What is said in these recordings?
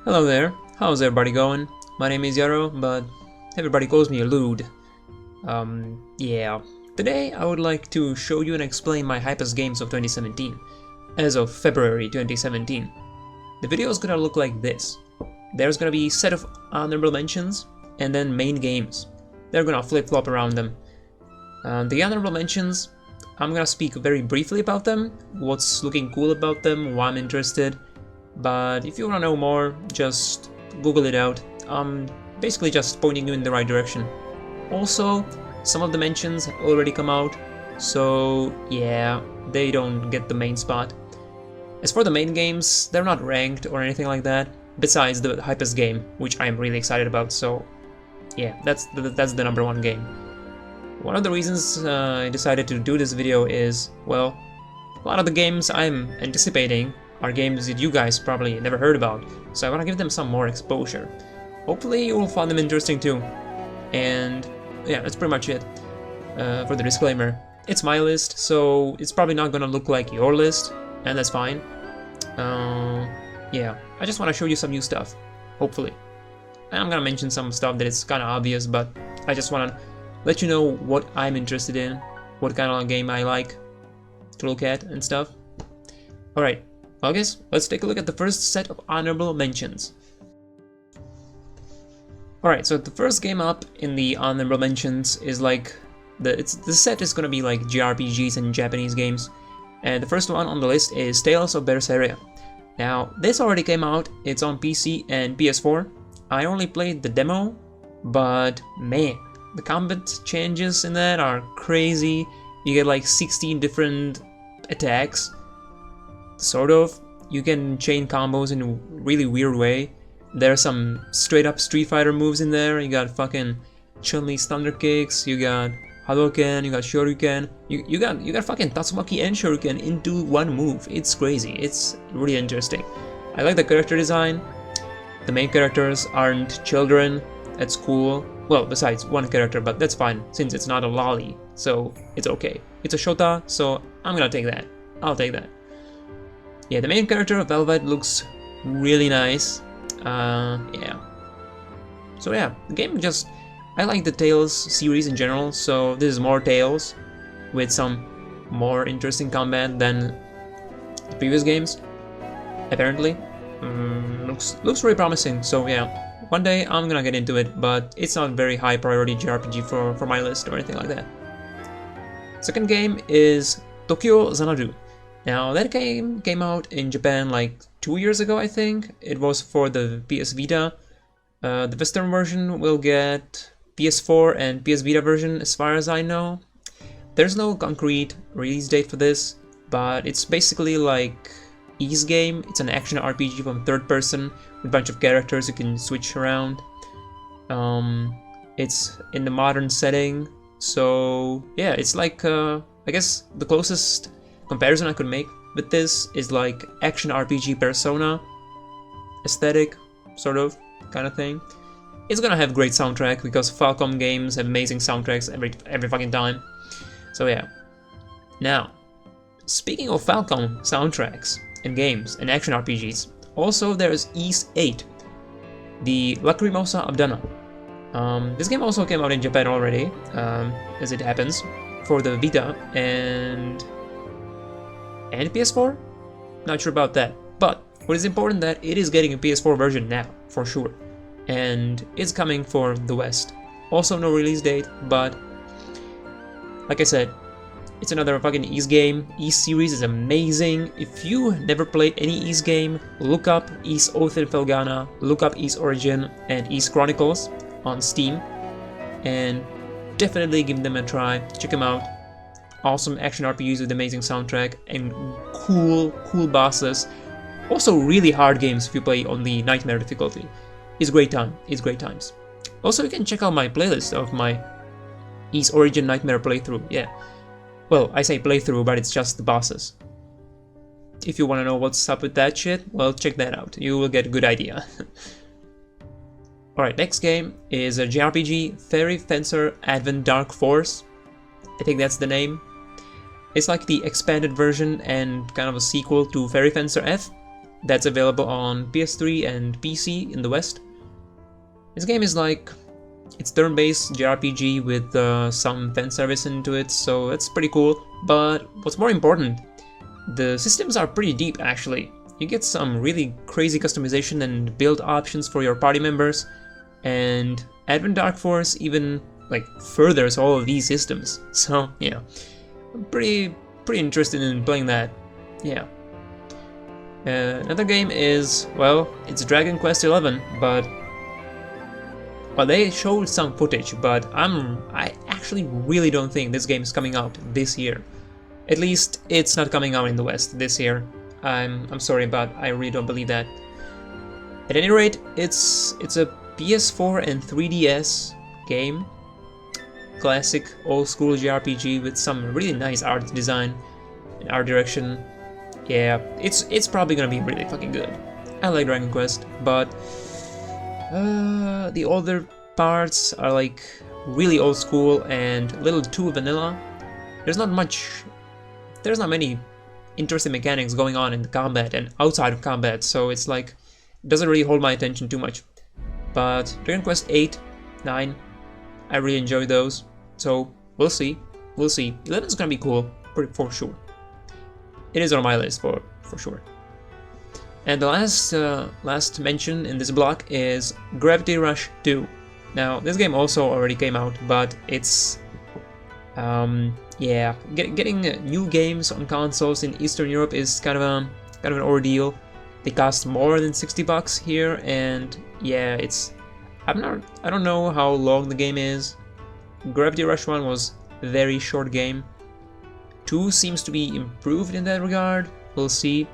Hello there, how's everybody going? My name is Yaro, but everybody calls me Lewd. Yeah. Today I would like to show you and explain my Hypest games of 2017, as of February 2017. The video is gonna look like this. There's gonna be a set of honorable mentions, and then main games. They're gonna flip-flop around them. The honorable mentions, I'm gonna speak very briefly about them, what's looking cool about them, why I'm interested. But if you want to know more, just Google it out. I'm basically just pointing you in the right direction. Also, some of the mentions already come out, so yeah, they don't get the main spot. As for the main games, they're not ranked or anything like that, besides the Hypest game, which I'm really excited about, so yeah, that's the number one game. One of the reasons I decided to do this video is, well, a lot of the games I'm anticipating are games that you guys probably never heard about, so I want to give them some more exposure. Hopefully you will find them interesting too. And yeah, that's pretty much it. For the disclaimer, it's my list, so it's probably not gonna look like your list, and that's fine. Yeah, I just want to show you some new stuff, hopefully. And I'm gonna mention some stuff that is kind of obvious, but I just want to let you know what I'm interested in, what kind of game I like to look at and stuff. Alright. Well guys, let's take a look at the first set of honorable mentions. Alright, so the first game up in the honorable mentions is like, the set is gonna be like JRPGs and Japanese games. And the first one on the list is Tales of Berseria. Now, this already came out, it's on PC and PS4. I only played the demo, but man, the combat changes in that are crazy. You get like 16 different attacks. Sort of. You can chain combos in a really weird way. There are some straight up Street Fighter moves in there. You got fucking Chun-Li's thunder kicks, you got Hadouken, you got Shoryuken, you got fucking Tatsumaki and Shoryuken into one move. It's crazy. It's really interesting. I like the character design. The main characters aren't children. That's cool. Well, besides one character, but that's fine since it's not a lolly, so it's okay. It's a Shota, so I'm gonna take that. I'll take that. Yeah, the main character of Velvet looks really nice. Yeah. So yeah, the game just... I like the Tales series in general, so this is more Tales with some more interesting combat than the previous games, apparently. Looks really promising, so yeah. One day I'm gonna get into it, but it's not very high priority JRPG for my list or anything like that. Second game is Tokyo Xanadu. Now, that game came out in Japan like 2 years ago, I think. It was for the PS Vita. The Western version will get PS4 and PS Vita version, as far as I know. There's no concrete release date for this, but it's basically like Ys game. It's an action RPG from third person with a bunch of characters you can switch around. It's in the modern setting, so yeah, it's like, I guess the closest comparison I could make with this is like action RPG Persona aesthetic, sort of, kind of thing. It's gonna have great soundtrack because Falcom games have amazing soundtracks every fucking time. So yeah. Now, speaking of Falcom soundtracks and games and action RPGs, also there's Ys 8, the Lacrimosa of Dana. This game also came out in Japan already, as it happens, for the Vita and PS4? Not sure about that. But what is important that it is getting a PS4 version now, for sure. And it's coming for the West. Also no release date, but like I said, it's another fucking Ys game. Ys series is amazing. If you never played any Ys game, look up Ys Oath and Felghana, look up Ys Origin and Ys Chronicles on Steam, and definitely give them a try. Check them out. Awesome action RPGs with amazing soundtrack and cool bosses. Also really hard games if you play on the Nightmare difficulty. It's great times. Also, you can check out my playlist of my Ys Origin Nightmare playthrough, yeah. Well, I say playthrough, but it's just the bosses. If you want to know what's up with that shit, well, check that out. You will get a good idea. Alright, next game is a JRPG, Fairy Fencer Advent Dark Force. I think that's the name. It's like the expanded version and kind of a sequel to Fairy Fencer F. that's available on PS3 and PC in the West. This game is like, it's turn-based JRPG with some fan service into it, so that's pretty cool. But what's more important, the systems are pretty deep actually. You get some really crazy customization and build options for your party members, and Advent Dark Force even like furthers all of these systems. So yeah, I'm pretty interested in playing that. Yeah. Another game is, well, it's Dragon Quest XI, but well, they showed some footage, but I actually really don't think this game is coming out this year. At least it's not coming out in the West this year. I'm sorry, but I really don't believe that. At any rate, it's a PS4 and 3DS game. Classic old school JRPG with some really nice art design and art direction. Yeah, it's probably gonna be really fucking good. I like Dragon Quest, but the older parts are like really old school and a little too vanilla. There's not many interesting mechanics going on in the combat and outside of combat, so it's like, it doesn't really hold my attention too much. But Dragon Quest 8, 9, I really enjoy those, so we'll see. 11's gonna be cool, for sure. It is on my list for sure. And the last mention in this block is Gravity Rush 2. Now, this game also already came out, but it's yeah, getting new games on consoles in Eastern Europe is kind of an ordeal. They cost more than $60 here, and yeah, I don't know how long the game is. Gravity Rush 1 was a very short game. 2 seems to be improved in that regard. We'll see.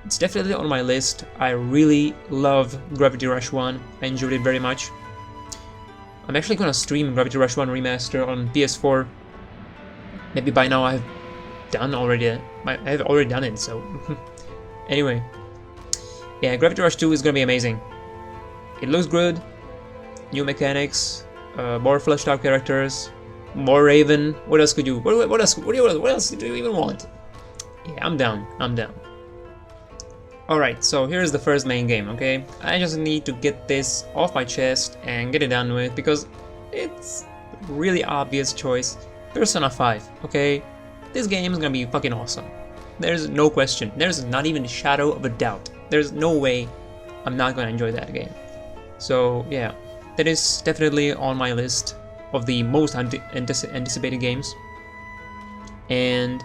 It's definitely on my list. I really love Gravity Rush 1. I enjoyed it very much. I'm actually gonna stream Gravity Rush 1 Remaster on PS4. Maybe by now I have already done it, so anyway. Yeah, Gravity Rush 2 is gonna be amazing. It looks good, new mechanics, more fleshed out characters, more Raven. What else could you? What else do you even want? Yeah, I'm down. Alright, so here's the first main game, okay? I just need to get this off my chest and get it done with, because it's a really obvious choice. Persona 5, okay? This game is gonna be fucking awesome. There's no question. There's not even a shadow of a doubt. There's no way I'm not gonna enjoy that game. So yeah, that is definitely on my list of the most anticipated games. And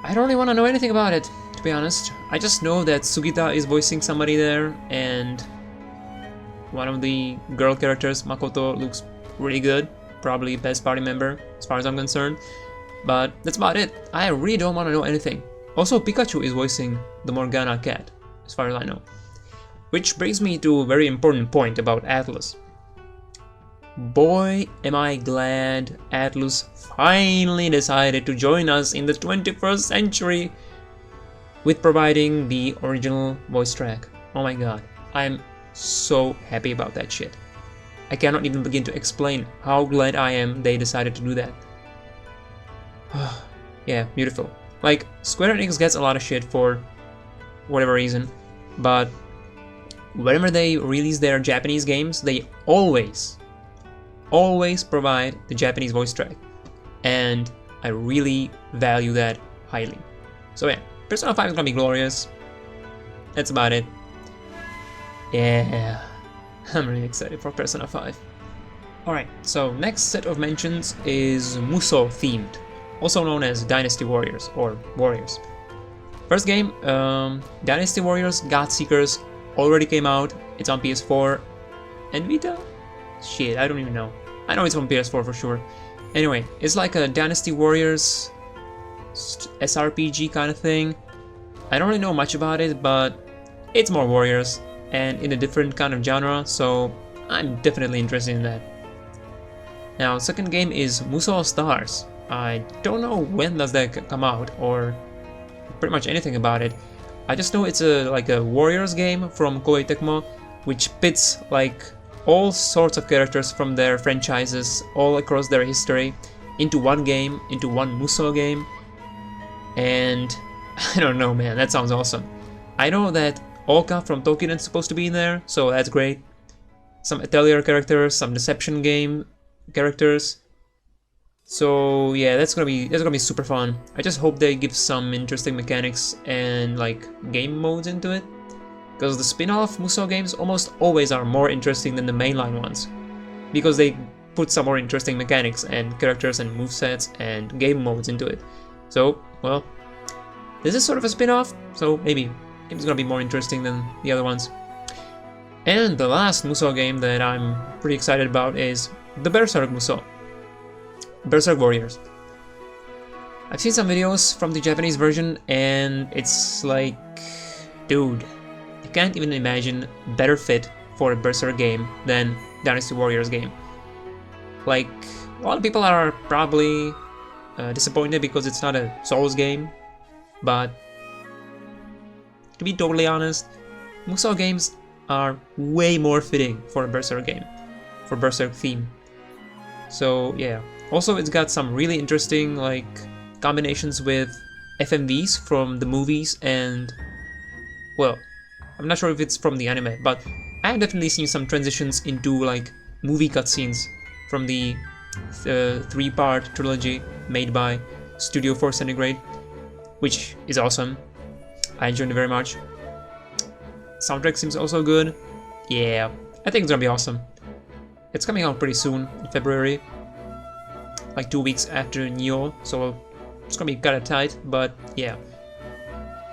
I don't really want to know anything about it, to be honest. I just know that Sugita is voicing somebody there, and one of the girl characters, Makoto, looks really good. Probably best party member, as far as I'm concerned. But that's about it. I really don't want to know anything. Also, Pikachu is voicing the Morgana cat, as far as I know. Which brings me to a very important point about Atlus. Boy, am I glad Atlus finally decided to join us in the 21st century with providing the original voice track. Oh my god, I'm so happy about that shit. I cannot even begin to explain how glad I am they decided to do that. Yeah, beautiful. Like, Square Enix gets a lot of shit for whatever reason, but whenever they release their Japanese games, they always provide the Japanese voice track, and I really value that highly. So yeah, Persona 5 is gonna be glorious. That's about it. Yeah, I'm really excited for Persona 5. Alright, so next set of mentions is Musou themed, also known as Dynasty Warriors or Warriors. First game, Dynasty Warriors Godseekers already came out. It's on PS4 and Vita? Shit, I don't even know. I know it's on PS4 for sure. Anyway, it's like a Dynasty Warriors SRPG kind of thing. I don't really know much about it, but it's more warriors and in a different kind of genre, so I'm definitely interested in that. Now, second game is Musou Stars. I don't know when does that come out or pretty much anything about it. I just know it's like a warriors game from Koei Tecmo, which pits like all sorts of characters from their franchises all across their history into one game, into one Musou game. And I don't know, man, that sounds awesome. I know that Olka from Tolkien is supposed to be in there, so that's great. Some Atelier characters, some Deception game characters. So yeah, that's gonna be super fun. I just hope they give some interesting mechanics and like game modes into it, because the spin-off Musou games almost always are more interesting than the mainline ones, because they put some more interesting mechanics and characters and movesets and game modes into it. So, well, this is sort of a spin-off, so maybe it's gonna be more interesting than the other ones. And the last Musou game that I'm pretty excited about is the Berserk Musou. Berserk Warriors. I've seen some videos from the Japanese version and it's like, dude, I can't even imagine a better fit for a Berserk game than Dynasty Warriors game. Like, a lot of people are probably disappointed because it's not a Souls game, but to be totally honest, Musou games are way more fitting for a Berserk game, for Berserk theme. So yeah. Also, it's got some really interesting like combinations with FMVs from the movies and, well, I'm not sure if it's from the anime, but I have definitely seen some transitions into like movie cutscenes from the 3-part trilogy made by Studio 4 Centigrade, which is awesome. I enjoyed it very much. Soundtrack seems also good. Yeah, I think it's gonna be awesome. It's coming out pretty soon, in February. Like 2 weeks after Nioh, so it's gonna be kinda tight, but yeah.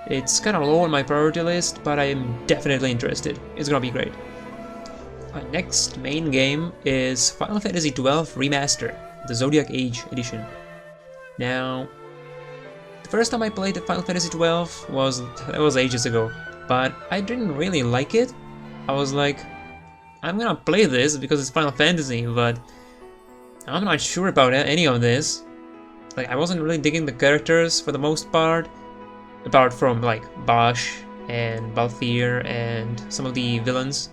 It's kinda low on my priority list, but I am definitely interested. It's gonna be great. Our next main game is Final Fantasy XII Remaster, the Zodiac Age edition. Now, the first time I played Final Fantasy XII was ages ago, but I didn't really like it. I was like, I'm gonna play this because it's Final Fantasy, but I'm not sure about any of this. Like, I wasn't really digging the characters for the most part, apart from like Bosch and Balthier and some of the villains.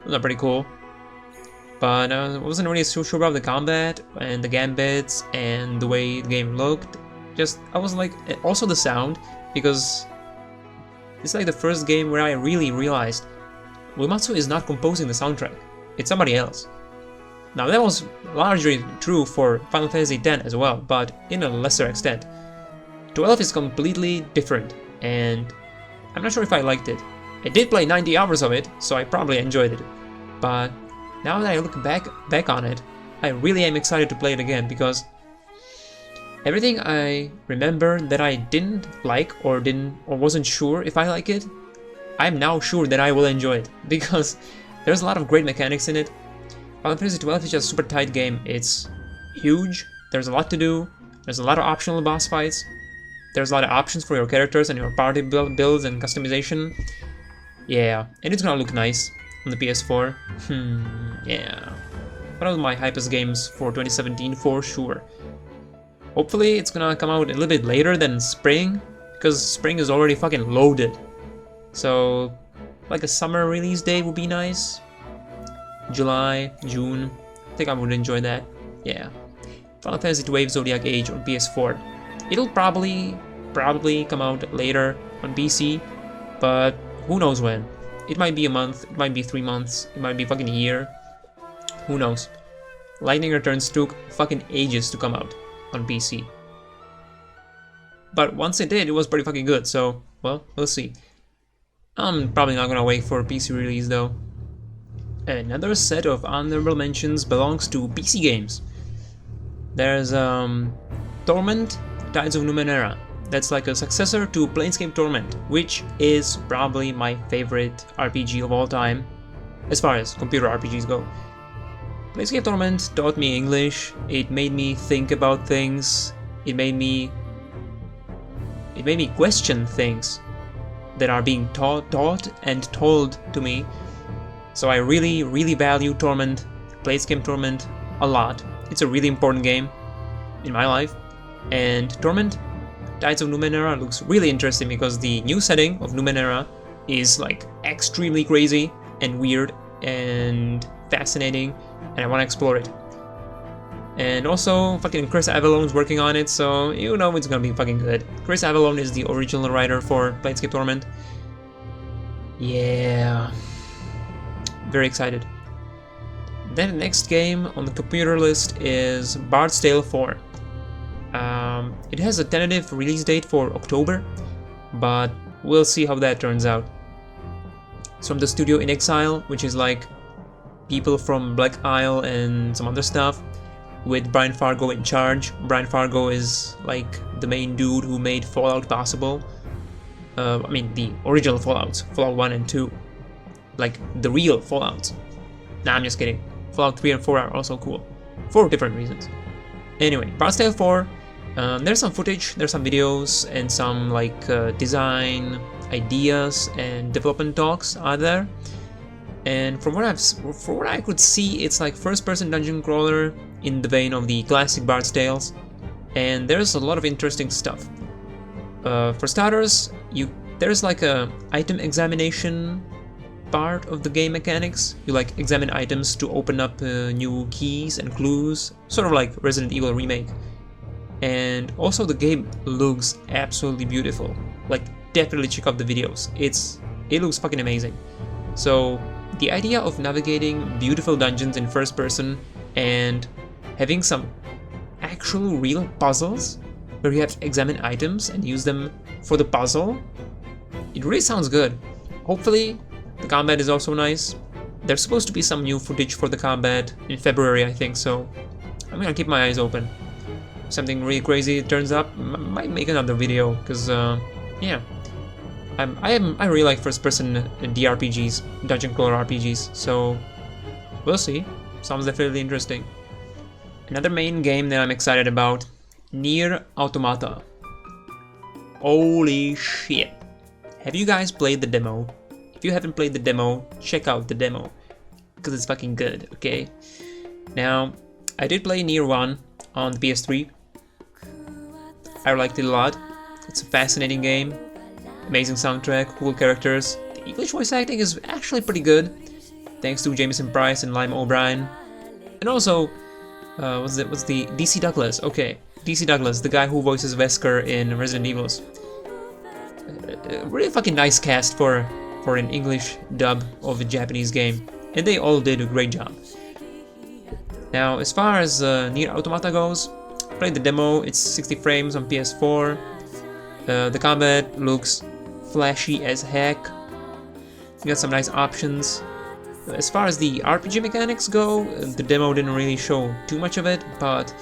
Those are pretty cool. But I wasn't really so sure about the combat and the gambits and the way the game looked. I was like, also the sound, because it's like the first game where I really realized Uematsu is not composing the soundtrack, it's somebody else. Now that was largely true for Final Fantasy X as well, but in a lesser extent. 12 is completely different, and I'm not sure if I liked it. I did play 90 hours of it, so I probably enjoyed it. But now that I look back on it, I really am excited to play it again, because everything I remember that I didn't like or wasn't sure if I like it, I'm now sure that I will enjoy it, because there's a lot of great mechanics in it. Final Fantasy XII is just a super tight game. It's huge, there's a lot to do, there's a lot of optional boss fights, there's a lot of options for your characters and your party builds and customization. Yeah, and it's gonna look nice on the PS4. Yeah. One of my hypest games for 2017 for sure. Hopefully it's gonna come out a little bit later than spring, because spring is already fucking loaded. So, like a summer release date would be nice. July, June, I think I would enjoy that. Yeah. Final Fantasy XII Zodiac Age on PS4. It'll probably come out later on PC, but who knows when. It might be a month, it might be 3 months, it might be fucking a year. Who knows. Lightning Returns took fucking ages to come out on PC. But once it did, it was pretty fucking good, so, well, we'll see. I'm probably not gonna wait for a PC release though. Another set of honorable mentions belongs to PC games. There's Torment, Tides of Numenera. That's like a successor to Planescape Torment, which is probably my favorite RPG of all time, as far as computer RPGs go. Planescape Torment taught me English, it made me think about things, it made me question things that are being taught and told to me. So I really, really value Torment, Planescape Torment, a lot. It's a really important game in my life. And Torment, Tides of Numenera looks really interesting because the new setting of Numenera is like extremely crazy and weird and fascinating, and I want to explore it. And also, fucking Chris Avalone's working on it, so you know it's gonna be fucking good. Chris Avalone is the original writer for Planescape Torment. Yeah, very excited. Then the next game on the computer list is Bard's Tale 4. It has a tentative release date for October, but we'll see how that turns out. It's from the studio In Exile, which is like people from Black Isle and some other stuff, with Brian Fargo in charge. Brian Fargo is like the main dude who made Fallout possible. I mean, the original Fallouts, Fallout 1 and 2. Like, the real Fallouts. Nah, I'm just kidding. Fallout 3 and 4 are also cool. For different reasons. Anyway, Bard's Tale 4, there's some footage, there's some videos, and some, like, design ideas and development talks are there. And from what I could see, it's like first-person dungeon crawler in the vein of the classic Bard's Tales. And there's a lot of interesting stuff. For starters, there's like a item examination part of the game mechanics. You like examine items to open up new keys and clues, sort of like Resident Evil Remake. And also the game looks absolutely beautiful. Like, definitely check out the videos. It looks fucking amazing. So the idea of navigating beautiful dungeons in first person and having some actual real puzzles where you have to examine items and use them for the puzzle, it really sounds good. Hopefully the combat is also nice. There's supposed to be some new footage for the combat in February, I think, so I'm gonna keep my eyes open. If something really crazy turns up, I might make another video, because yeah, I really like first-person DRPGs, dungeon crawler RPGs, so we'll see. Sounds definitely interesting. Another main game that I'm excited about, Nier Automata. Holy shit. Have you guys played the demo? If you haven't played the demo, check out the demo, because it's fucking good, okay? Now, I did play Nier 1 on the PS3. I liked it a lot. It's a fascinating game. Amazing soundtrack, cool characters. The English voice acting is actually pretty good, thanks to Jameson Price and Lima O'Brien. And also, what's the DC Douglas? Okay, DC Douglas, the guy who voices Wesker in Resident Evils. Really fucking nice cast for an English dub of a Japanese game, and they all did a great job. Now, as far as Nier Automata goes, played the demo. It's 60 frames on PS4. The combat looks flashy as heck. You got some nice options. As far as the RPG mechanics go, the demo didn't really show too much of it, but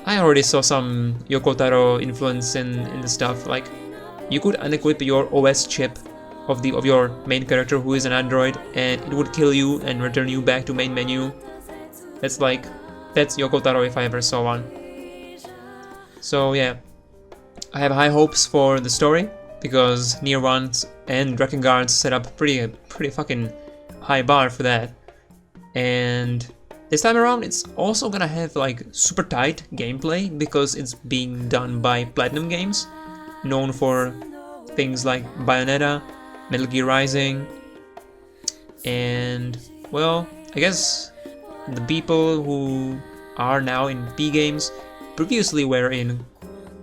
I already saw some Yoko Taro influence in the stuff. Like, you could unequip your OS chip of your main character who is an android, and it would kill you and return you back to main menu. That's Yoko Taro if I ever saw one. So yeah, I have high hopes for the story, because Nier 1 and Drakengard set up pretty fucking high bar for that. And this time around, it's also gonna have like super tight gameplay, because it's being done by Platinum Games, known for things like Bayonetta, Metal Gear Rising, and, well, I guess the people who are now in P Games previously were in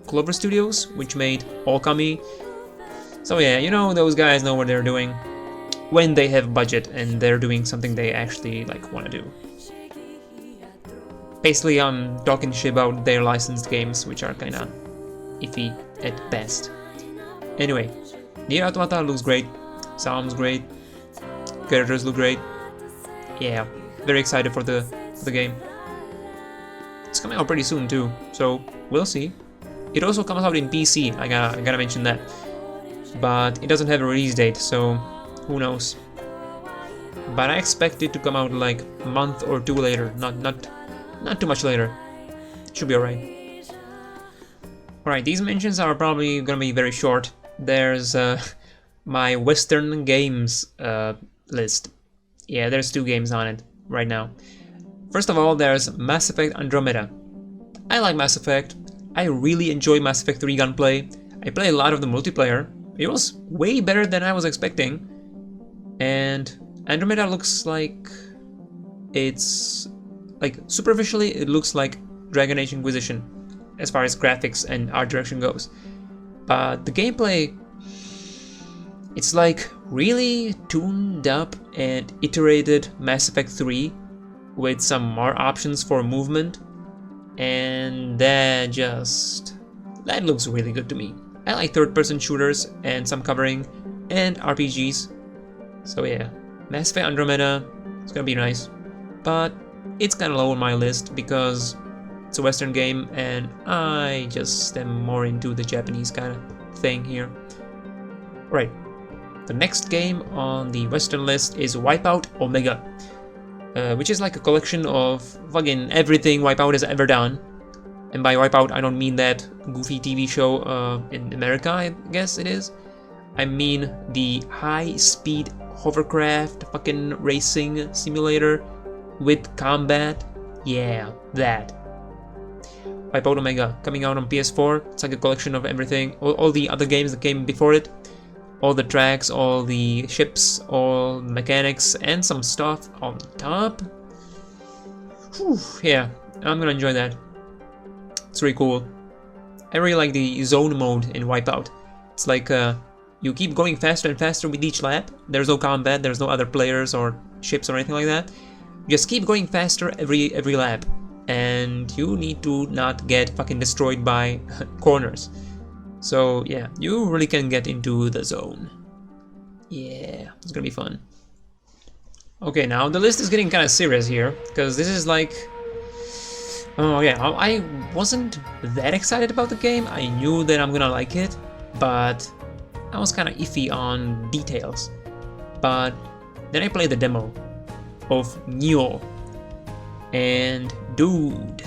Clover Studios, which made Okami. So yeah, you know, those guys know what they're doing when they have budget and they're doing something they actually like want to do. Basically, I'm talking shit about their licensed games, which are kinda iffy at best. Anyway, Nier Automata looks great, sounds great, characters look great. Yeah, very excited for the game. It's coming out pretty soon too, so we'll see. It also comes out in PC, I gotta mention that. But it doesn't have a release date, so who knows. But I expect it to come out like a month or two later, not too much later. It should be alright. Alright, these mentions are probably gonna be very short. There's my Western games list. Yeah, there's 2 games on it right now. First of all, there's Mass Effect Andromeda. I like Mass Effect. I really enjoy Mass Effect 3 gunplay. I play a lot of the multiplayer. It was way better than I was expecting. And Andromeda looks like it's like superficially it looks like Dragon Age Inquisition as far as graphics and art direction goes. But the gameplay, It's like really tuned up and iterated Mass Effect 3 with some more options for movement, and that looks really good to me. I like third-person shooters and some covering and RPGs, so yeah, Mass Effect Andromeda is gonna be nice, but it's kind of low on my list because it's a Western game and I just am more into the Japanese kind of thing here. Right, the next game on the Western list is Wipeout Omega, which is like a collection of fucking everything Wipeout has ever done. And by Wipeout, I don't mean that goofy TV show in America, I guess it is. I mean the high-speed hovercraft fucking racing simulator with combat. Yeah, that. Wipeout Omega, coming out on PS4. It's like a collection of everything, all the other games that came before it. All the tracks, all the ships, all the mechanics, and some stuff on top. Whew, yeah, I'm gonna enjoy that. It's really cool. I really like the zone mode in Wipeout. It's like you keep going faster and faster with each lap. There's no combat, there's no other players or ships or anything like that. You just keep going faster every lap, and you need to not get fucking destroyed by corners. So yeah, you really can get into the zone. Yeah, it's gonna be fun. Okay, now the list is getting kind of serious here, because this is like... Oh yeah, I wasn't that excited about the game. I knew that I'm gonna like it, but I was kind of iffy on details. But then I played the demo of Neo, and dude,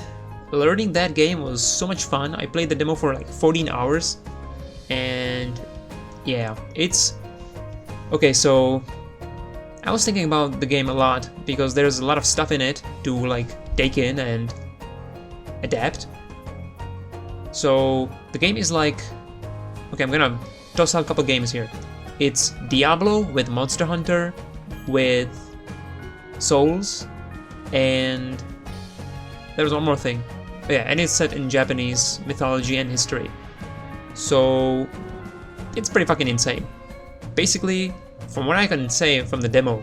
learning that game was so much fun. I played the demo for like 14 hours, and yeah, it's... Okay, so I was thinking about the game a lot, because there's a lot of stuff in it to like take in and adapt. So the game is like... Okay, I'm gonna toss out a couple games here. It's Diablo with Monster Hunter, with Souls, and there's one more thing. Oh, yeah, and it's set in Japanese mythology and history. So it's pretty fucking insane. Basically, from what I can say from the demo,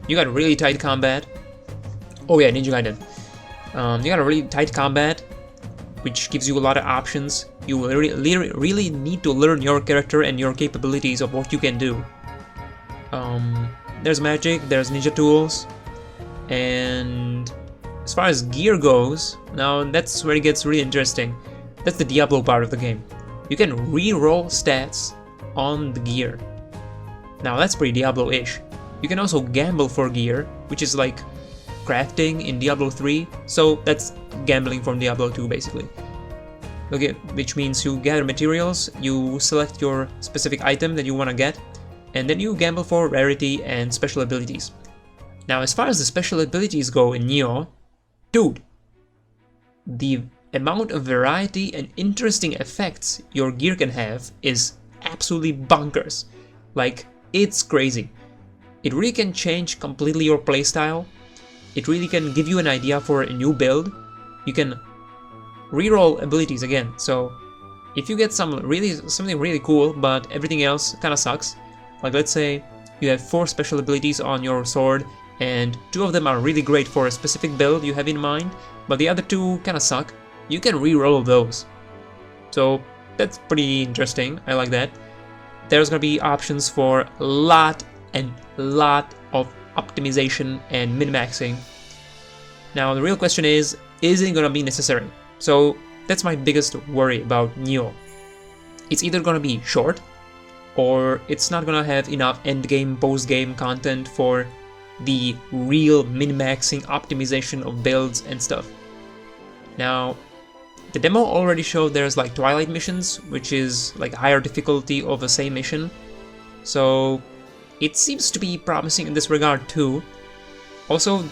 you got really tight combat. Oh yeah, Ninja Gaiden. You got a really tight combat, which gives you a lot of options. You really need to learn your character and your capabilities of what you can do. There's magic, there's ninja tools, and as far as gear goes, now that's where it gets really interesting. That's the Diablo part of the game. You can re-roll stats on the gear. Now that's pretty Diablo-ish. You can also gamble for gear, which is like crafting in Diablo 3, so that's gambling from Diablo 2 basically. Okay, which means you gather materials, you select your specific item that you want to get, and then you gamble for rarity and special abilities. Now as far as the special abilities go in Neo, dude, the amount of variety and interesting effects your gear can have is absolutely bonkers. Like, it's crazy. It really can change completely your playstyle. It really can give you an idea for a new build. You can reroll abilities again. So if you get something really cool, but everything else kind of sucks, like let's say you have 4 special abilities on your sword, and 2 of them are really great for a specific build you have in mind, but the other 2 kind of suck, you can reroll those. So that's pretty interesting. I like that. There's gonna be options for a lot of optimization and min-maxing. Now the real question is it gonna be necessary? So that's my biggest worry about Neo. It's either gonna be short, or it's not gonna have enough endgame, post-game content for the real min-maxing optimization of builds and stuff. Now, the demo already showed there's like Twilight missions, which is like higher difficulty of the same mission. So it seems to be promising in this regard too. Also,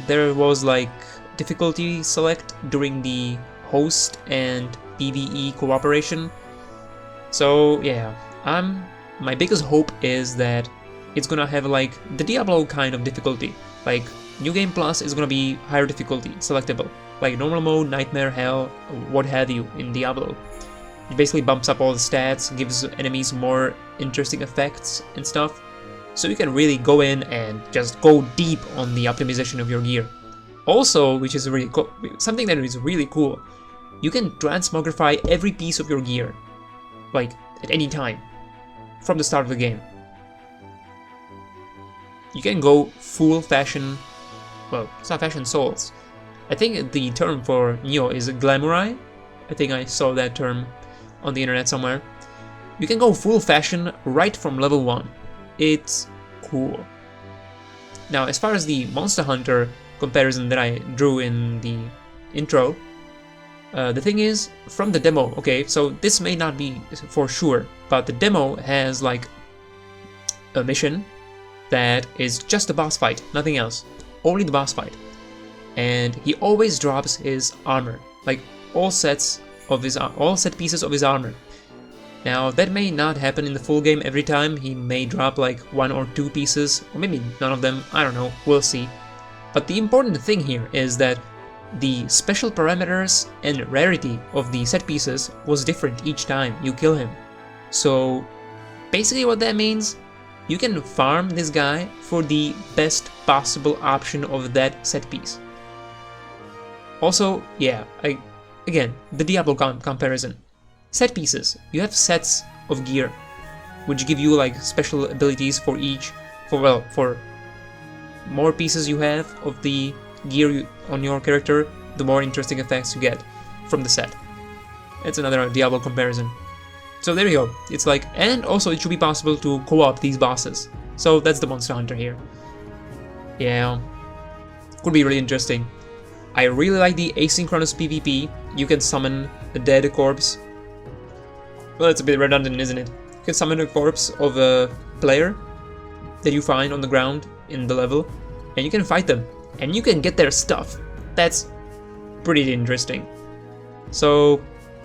there was like difficulty select during the host and PvE cooperation. So yeah, my biggest hope is that it's gonna have like the Diablo kind of difficulty. Like New Game Plus is gonna be higher difficulty, selectable, like normal mode, nightmare, hell, what have you in Diablo. It basically bumps up all the stats, gives enemies more interesting effects and stuff. So you can really go in and just go deep on the optimization of your gear. Also, which is really something that is really cool, you can transmogrify every piece of your gear, like at any time, from the start of the game. You can go full fashion, well, it's not fashion souls. I think the term for Neo is Glamourai. I think I saw that term on the internet somewhere. You can go full fashion right from level 1. It's cool. Now, as far as the Monster Hunter comparison that I drew in the intro, the thing is, from the demo, okay, so this may not be for sure, but the demo has like a mission that is just a boss fight, nothing else, only the boss fight. And he always drops his armor, like all set pieces of his armor. Now, that may not happen in the full game every time. He may drop like 1 or 2 pieces, or maybe none of them, I don't know, we'll see. But the important thing here is that the special parameters and rarity of the set pieces was different each time you kill him. So basically what that means, you can farm this guy for the best possible option of that set piece. Also, yeah, again, the Diablo comparison. Set pieces. You have sets of gear, which give you like special abilities for each, for more pieces you have of the gear on your character, the more interesting effects you get from the set. It's another Diablo comparison. So there you go. It's like, and also it should be possible to co-op these bosses. So that's the Monster Hunter here. Yeah, could be really interesting. I really like the asynchronous PvP. You can summon a dead corpse. Well, it's a bit redundant, isn't it? You can summon a corpse of a player that you find on the ground in the level, and you can fight them, and you can get their stuff. That's pretty interesting. So,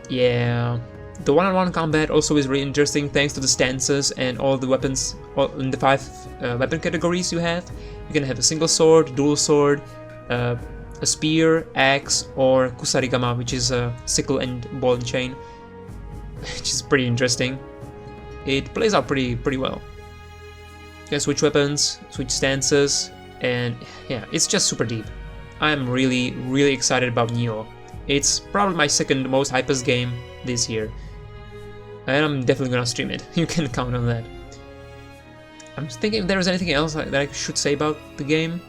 yeah, the one-on-one combat also is really interesting thanks to the stances and all the weapons, in the 5 weapon categories you have. You can have a single sword, dual sword, a spear, axe, or kusarigama, which is a sickle and ball and chain, which is pretty interesting. It plays out pretty well. You can switch weapons, switch stances, and yeah, it's just super deep. I'm really excited about Neo. It's probably my second most Hypest game this year, and I'm definitely gonna stream it. You can count on that. I'm thinking if there's anything else that I should say about the game.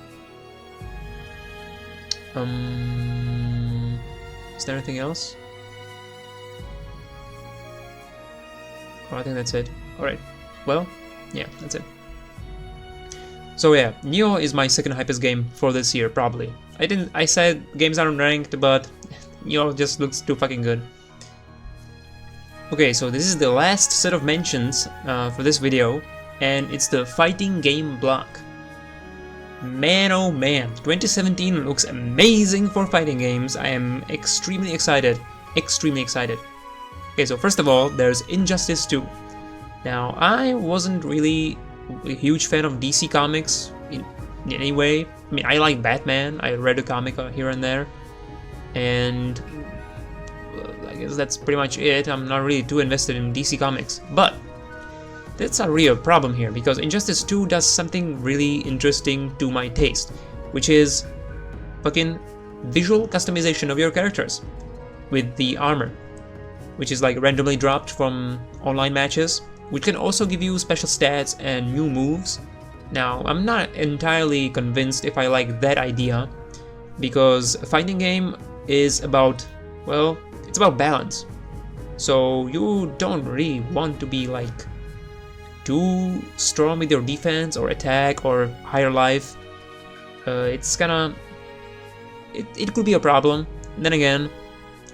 Is there anything else? Oh, I think that's it. Alright, well, yeah, that's it. So yeah, Neo is my second Hypest game for this year, probably. I said games aren't ranked, but Neo just looks too fucking good. Okay, so this is the last set of mentions for this video, and it's the fighting game block. Man oh man, 2017 looks amazing for fighting games. I am extremely excited. Okay, so first of all, there's Injustice 2. Now, I wasn't really a huge fan of DC Comics in any way. I mean, I like Batman, I read a comic here and there, and I guess that's pretty much it. I'm not really too invested in DC Comics, but that's a real problem here, because Injustice 2 does something really interesting to my taste, which is fucking visual customization of your characters with the armor, which is like randomly dropped from online matches, which can also give you special stats and new moves. Now, I'm not entirely convinced if I like that idea, because a fighting game is about, well, it's about balance. So you don't really want to be like too strong with your defense or attack or higher life. It's kinda, it could be a problem. Then again,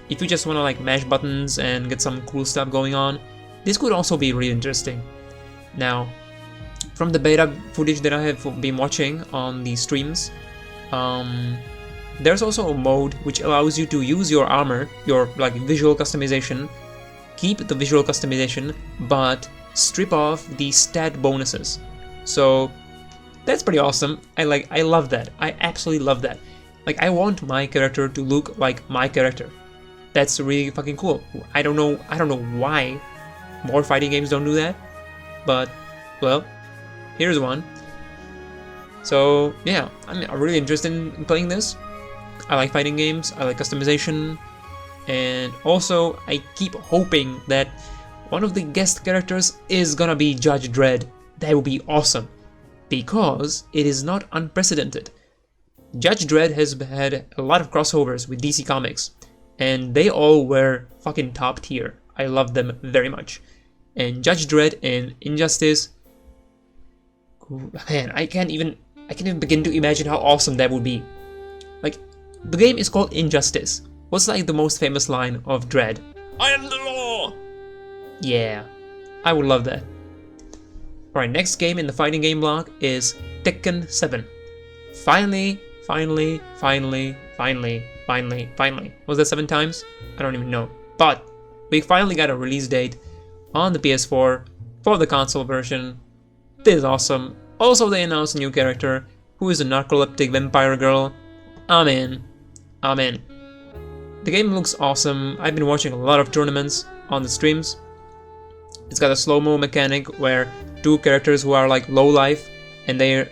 if you just want to like mash buttons and get some cool stuff going on, this could also be really interesting. Now, from the beta footage that I have been watching on the streams, there's also a mode which allows you to use your armor, your like visual customization, keep the visual customization, but strip off the stat bonuses. So that's pretty awesome. I love that. I absolutely love that. Like, I want my character to look like my character. That's really fucking cool. I don't know why more fighting games don't do that, but well, here's one. So yeah, I'm really interested in playing this. I like fighting games, I like customization, and also I keep hoping that one of the guest characters is gonna be Judge Dredd. That would be awesome, because it is not unprecedented. Judge Dredd has had a lot of crossovers with DC Comics, and they all were fucking top tier. I love them very much. And Judge Dredd in Injustice, man, I can't even begin to imagine how awesome that would be. Like, the game is called Injustice. What's like the most famous line of Dredd? I am the law! Yeah, I would love that. Alright, next game in the fighting game block is Tekken 7. Finally. Was that 7 times? I don't even know. But we finally got a release date on the PS4 for the console version. This is awesome. Also, they announced a new character who is a narcoleptic vampire girl. I'm in. The game looks awesome. I've been watching a lot of tournaments on the streams. It's got a slow-mo mechanic where two characters who are like low life and they're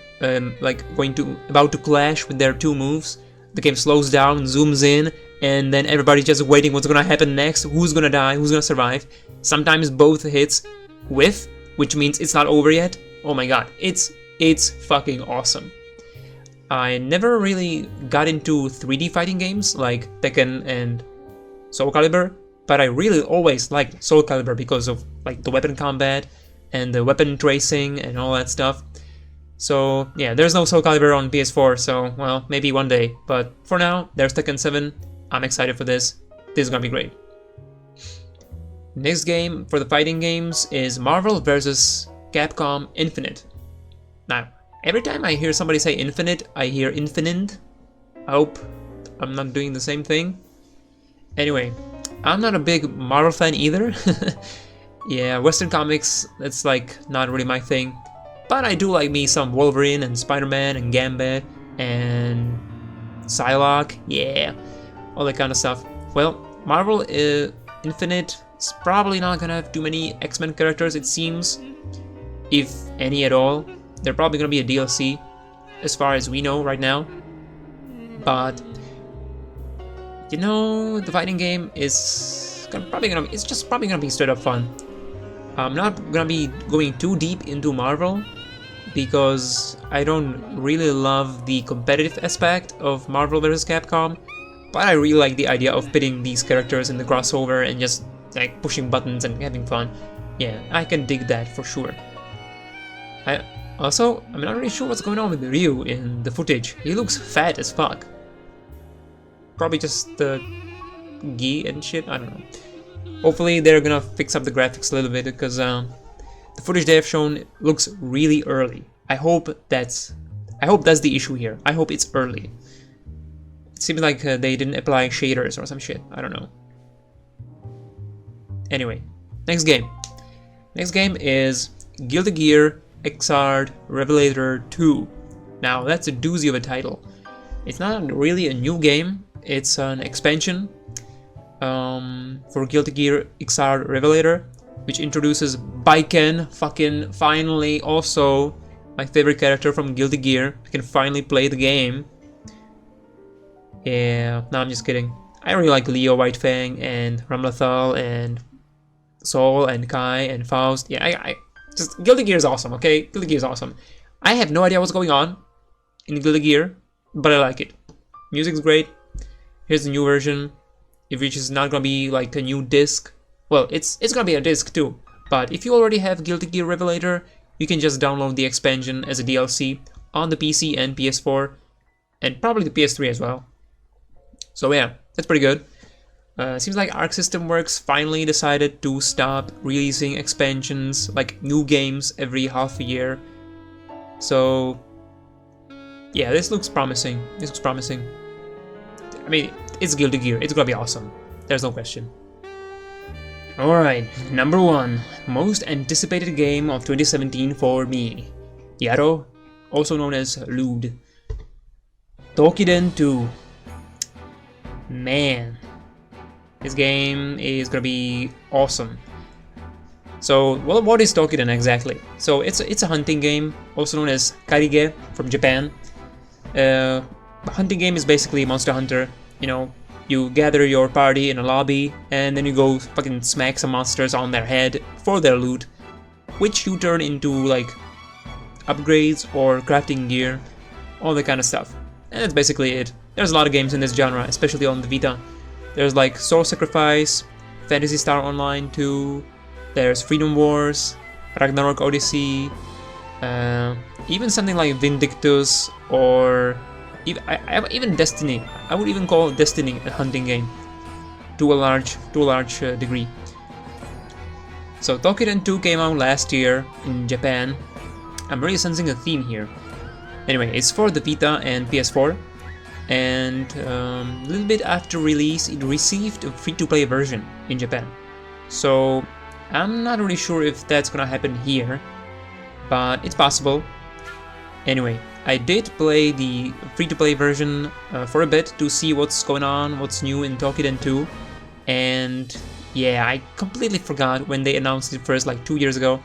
like about to clash with their two moves. The game slows down, zooms in, and then everybody's just waiting what's gonna happen next, who's gonna die, who's gonna survive. Sometimes both hits whiff, which means it's not over yet. Oh my god, it's fucking awesome. I never really got into 3D fighting games like Tekken and Soul Calibur, but I really always liked Soul Calibur because of like the weapon combat and the weapon tracing and all that stuff. So yeah, there's no Soul Calibur on PS4, so well, maybe one day. But for now, there's Tekken 7. I'm excited for this. This is gonna be great. Next game for the fighting games is Marvel vs. Capcom Infinite. Now, every time I hear somebody say Infinite, I hear Infinite. I hope I'm not doing the same thing. Anyway, I'm not a big Marvel fan either. Yeah, Western comics, that's like not really my thing. But I do like me some Wolverine and Spider-Man and Gambit and Psylocke, yeah, all that kind of stuff. Well, Marvel Infinite is probably not gonna have too many X-Men characters, it seems, if any at all. They're probably gonna be a DLC, as far as we know right now. But you know, the fighting game is probably gonna be straight up fun. I'm not gonna be going too deep into Marvel because I don't really love the competitive aspect of Marvel vs. Capcom, but I really like the idea of pitting these characters in the crossover and just like pushing buttons and having fun. Yeah, I can dig that for sure. I'm not really sure what's going on with Ryu in the footage. He looks fat as fuck. Probably just the gi and shit, I don't know. Hopefully they're gonna fix up the graphics a little bit because the footage they have shown looks really early. I hope that's the issue here. I hope it's early. It seems like they didn't apply shaders or some shit. I don't know. Anyway, next game. Next game is Guilty Gear Xrd Revelator 2. Now that's a doozy of a title. It's not really a new game. It's an expansion for Guilty Gear Xrd Revelator, which introduces Baiken, fucking finally, also my favorite character from Guilty Gear. I can finally play the game. Yeah, no, I'm just kidding. I really like Leo Whitefang and Ramlethal and Sol and Kai and Faust. Yeah, I just Guilty Gear is awesome, okay? Guilty Gear is awesome. I have no idea what's going on in Guilty Gear, but I like it. Music's great. Here's the new version, which is not gonna be like a new disc. Well, it's gonna be a disc too, but if you already have Guilty Gear Revelator, you can just download the expansion as a DLC on the PC and PS4, and probably the PS3 as well. So yeah, that's pretty good. Seems like Arc System Works finally decided to stop releasing expansions, like new games, every half a year. So yeah, this looks promising. This looks promising. I mean, it's Guilty Gear. It's gonna be awesome. There's no question. Alright, number 1. Most anticipated game of 2017 for me. Yaro, also known as Lewd. Tokiden 2. Man. This game is gonna be awesome. So, well, what is Tokiden exactly? So it's a hunting game, also known as Karige from Japan. A hunting game is basically Monster Hunter. You know, you gather your party in a lobby, and then you go fucking smack some monsters on their head for their loot, which you turn into like upgrades or crafting gear, all that kind of stuff. And that's basically it. There's a lot of games in this genre, especially on the Vita. There's like Soul Sacrifice, Phantasy Star Online 2, there's Freedom Wars, Ragnarok Odyssey, even something like Vindictus, or even Destiny. I would even call Destiny a hunting game to a large degree. So Tokiden 2 came out last year in Japan. I'm really sensing a theme here. Anyway, it's for the Vita and PS4, and a little bit after release it received a free-to-play version in Japan. So I'm not really sure if that's gonna happen here, but it's possible. Anyway, I did play the free-to-play version for a bit to see what's going on, what's new in Tokiden 2, and yeah, I completely forgot when they announced it first, like 2 years ago.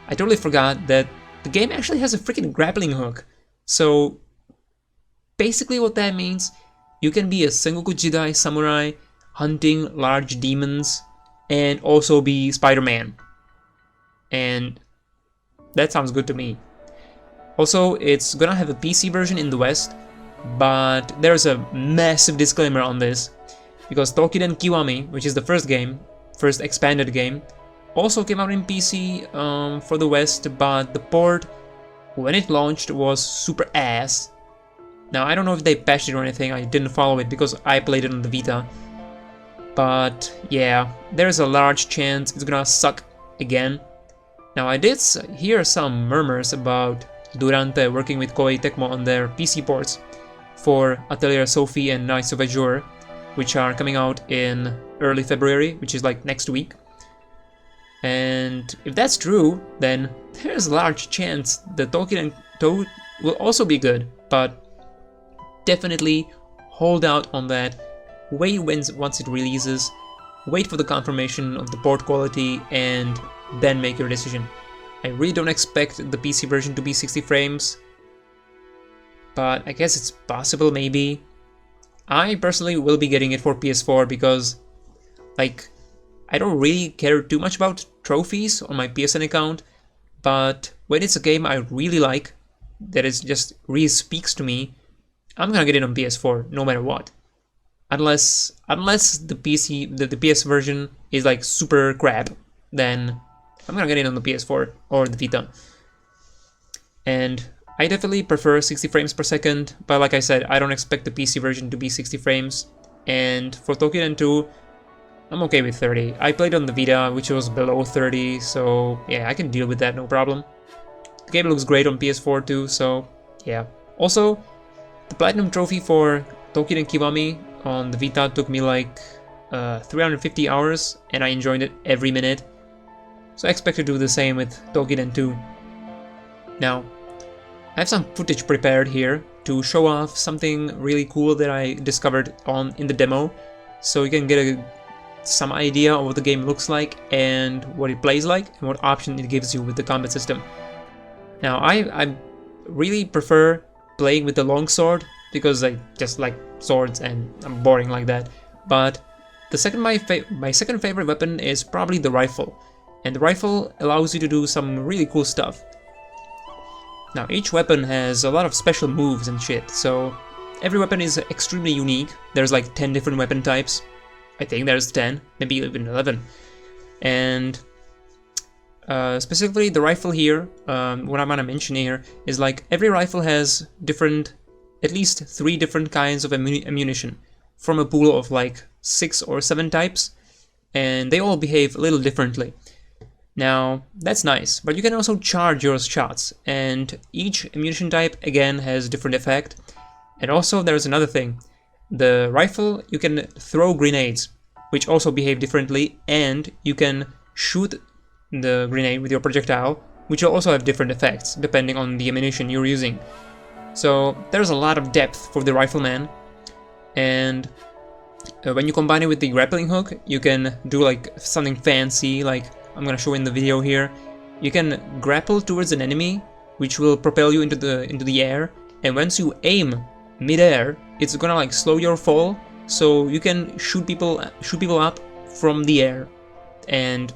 I totally forgot that the game actually has a freaking grappling hook. So basically what that means, you can be a Sengoku Jidai samurai hunting large demons and also be Spider-Man. And that sounds good to me. Also, it's gonna have a PC version in the West, but there's a massive disclaimer on this, because Tokiden Kiwami, which is the first expanded game, also came out in PC for the West, but the port, when it launched, was super ass. Now, I don't know if they patched it or anything, I didn't follow it because I played it on the Vita. But yeah, there's a large chance it's gonna suck again. Now, I did hear some murmurs about Durante working with Koei Tecmo on their PC ports for Atelier Sophie and Knights of Azure, which are coming out in early February, which is like next week. And if that's true, then there's a large chance that Tokiden 2 will also be good, but definitely hold out on that. Wait once it releases, wait for the confirmation of the port quality, and then make your decision. I really don't expect the PC version to be 60 frames, but I guess it's possible, maybe. I personally will be getting it for PS4 because, like, I don't really care too much about trophies on my PSN account, but when it's a game I really like, that is just really speaks to me, I'm gonna get it on PS4 no matter what. Unless the PS version is like super crap, then I'm gonna get it on the PS4 or the Vita. And I definitely prefer 60 frames per second, but like I said, I don't expect the PC version to be 60 frames. And for Tokiden 2, I'm okay with 30. I played on the Vita, which was below 30, so yeah, I can deal with that, no problem. The game looks great on PS4 too, so yeah. Also, the Platinum Trophy for Tokiden Kiwami on the Vita took me like 350 hours, and I enjoyed it every minute. So I expect to do the same with Tokiden 2. Now, I have some footage prepared here to show off something really cool that I discovered in the demo, so you can get some idea of what the game looks like and what it plays like and what option it gives you with the combat system. Now, I really prefer playing with the longsword because I just like swords and I'm boring like that. But my second favorite weapon is probably the rifle, and the rifle allows you to do some really cool stuff. Now, each weapon has a lot of special moves and shit, so every weapon is extremely unique. There's like 10 different weapon types. I think there's 10, maybe even 11. And specifically the rifle here, what I'm gonna mention here is like every rifle has at least 3 different kinds of ammunition from a pool of like 6 or 7 types, and they all behave a little differently. Now, that's nice, but you can also charge your shots, and each ammunition type again has different effect. And also there's another thing. The rifle, you can throw grenades, which also behave differently, and you can shoot the grenade with your projectile, which will also have different effects depending on the ammunition you're using. So there's a lot of depth for the rifleman, and When you combine it with the grappling hook, you can do like something fancy, like I'm gonna show in the video here. You can grapple towards an enemy, which will propel you into the air, and once you aim mid-air, it's gonna like slow your fall, so you can shoot people up from the air. And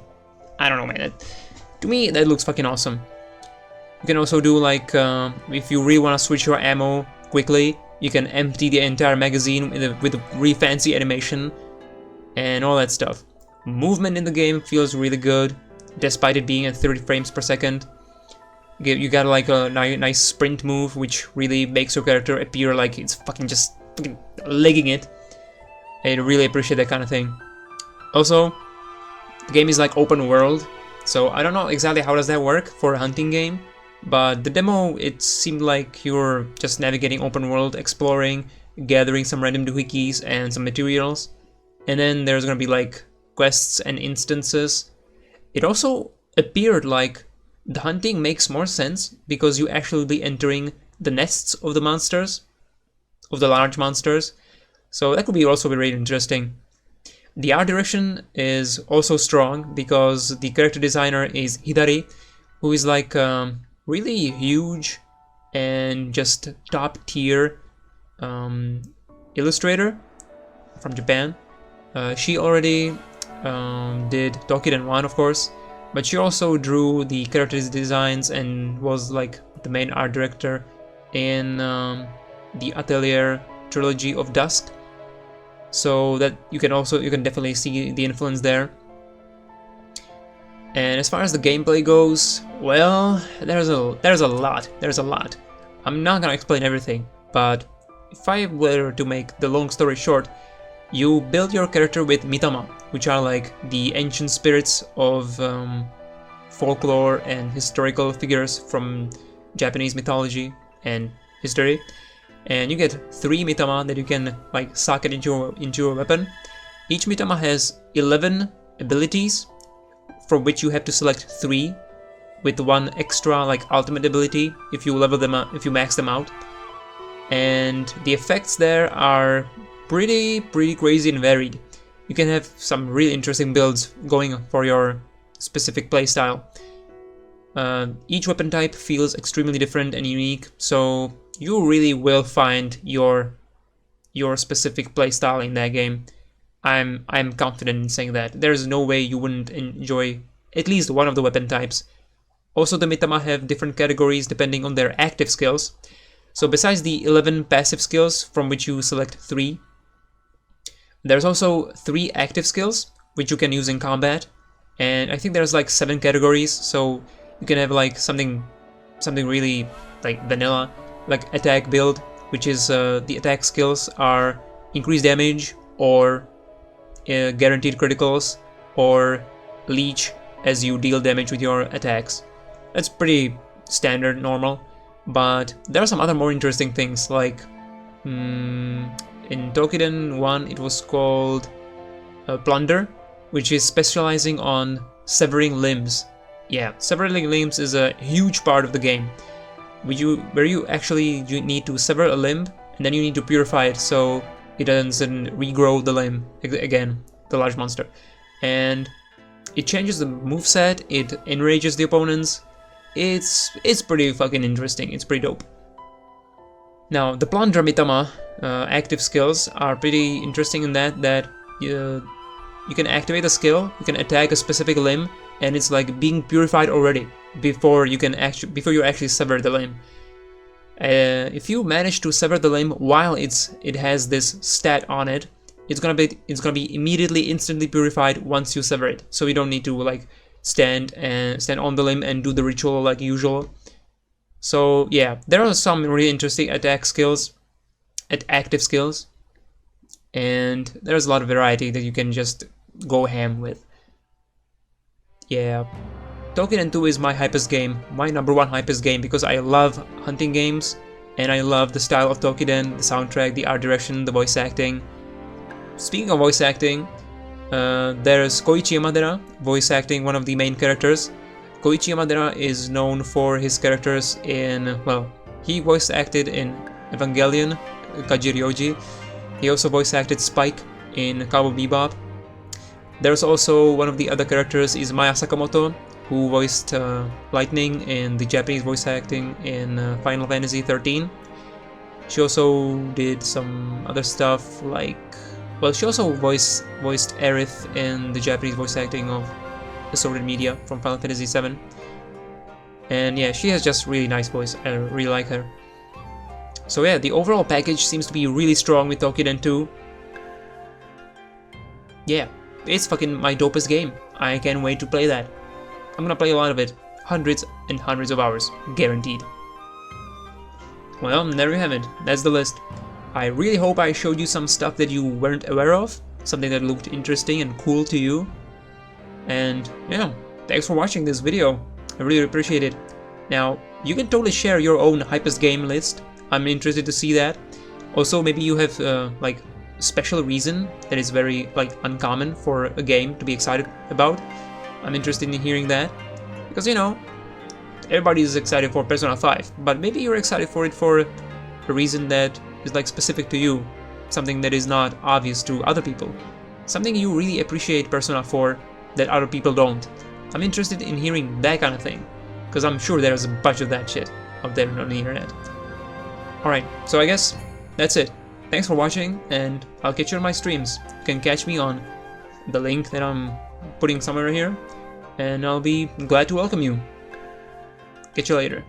I don't know, man. To me, that looks fucking awesome. You can also do like if you really want to switch your ammo quickly, you can empty the entire magazine with a really fancy animation and all that stuff. Movement in the game feels really good, despite it being at 30 frames per second. You got like a nice sprint move, which really makes your character appear like it's fucking legging it. I really appreciate that kind of thing. Also, the game is like open world, so I don't know exactly how does that work for a hunting game, but the demo, it seemed like you're just navigating open world, exploring, gathering some random doohickeys and some materials, and then there's gonna be like quests and instances. It also appeared like the hunting makes more sense because you actually be entering the nests of the monsters, of the large monsters, so that could be also very interesting. The art direction is also strong because the character designer is Hidari, who is like really huge and just top tier illustrator from Japan. She already did Tokiden 1, of course, but she also drew the character designs and was like the main art director in the Atelier trilogy of Dusk. So that you can definitely see the influence there. And as far as the gameplay goes, well, there's a lot. I'm not gonna explain everything, but if I were to make the long story short, you build your character with mitama, which are like the ancient spirits of folklore and historical figures from Japanese mythology and history. And you get 3 mitama that you can like socket into a weapon. Each mitama has 11 abilities, from which you have to select 3, with 1 extra like ultimate ability if you level them up, if you max them out. And the effects there are pretty crazy and varied. You can have some really interesting builds going for your specific playstyle. Each weapon type feels extremely different and unique, so you really will find your specific playstyle in that game. I'm confident in saying that. There's no way you wouldn't enjoy at least one of the weapon types. Also, the mitama have different categories depending on their active skills. So besides the 11 passive skills, from which you select 3, there's also 3 active skills which you can use in combat, and I think there's like 7 categories, so you can have like something really like vanilla, like attack build, which is the attack skills are increased damage or guaranteed criticals or leech as you deal damage with your attacks. That's pretty standard, normal, but there are some other more interesting things, like in Tokiden 1 it was called Plunder, which is specializing on severing limbs. Yeah, severing limbs is a huge part of the game, where you need to sever a limb and then you need to purify it so it doesn't regrow the limb again, the large monster. And it changes the moveset, it enrages the opponents. It's pretty fucking interesting, it's pretty dope. Now, the Plunder Mitama active skills are pretty interesting in that you can activate a skill, you can attack a specific limb, and it's like being purified already before you actually sever the limb. If you manage to sever the limb while it has this stat on it, it's gonna be immediately instantly purified once you sever it. So you don't need to like stand on the limb and do the ritual like usual. So yeah, there are some really interesting attack skills, active skills, and there's a lot of variety that you can just go ham with. Yeah, Tokiden 2 is my Hypest game, my #1 Hypest game, because I love hunting games, and I love the style of Tokiden, the soundtrack, the art direction, the voice acting. Speaking of voice acting, there's Koichi Yamadera voice acting one of the main characters. Koichi Yamadera is known for his characters in, well, he voice acted in Evangelion, Kajiryoji. He also voice acted Spike in Cowboy Bebop. There's also one of the other characters is Maya Sakamoto, who voiced Lightning in the Japanese voice acting in Final Fantasy 13. She also did some other stuff like, well, she also voiced Aerith in the Japanese voice acting of Assorted Media from Final Fantasy 7. And yeah, she has just really nice voice. I really like her. So yeah, the overall package seems to be really strong with Tokiden 2. Yeah, it's fucking my dopest game. I can't wait to play that. I'm gonna play a lot of it. Hundreds and hundreds of hours. Guaranteed. Well, there you have it. That's the list. I really hope I showed you some stuff that you weren't aware of. Something that looked interesting and cool to you. And, yeah, thanks for watching this video. I really appreciate it. Now, you can totally share your own Hypest game list. I'm interested to see that. Also, maybe you have, like, special reason that is very, like, uncommon for a game to be excited about. I'm interested in hearing that. Because, you know, everybody is excited for Persona 5, but maybe you're excited for it for a reason that is like specific to you, something that is not obvious to other people, something you really appreciate Persona 4 that other people don't. I'm interested in hearing that kind of thing, because I'm sure there's a bunch of that shit out there on the internet. Alright, so I guess that's it. Thanks for watching, and I'll catch you on my streams. You can catch me on the link that I'm putting somewhere here, and I'll be glad to welcome you. Catch you later.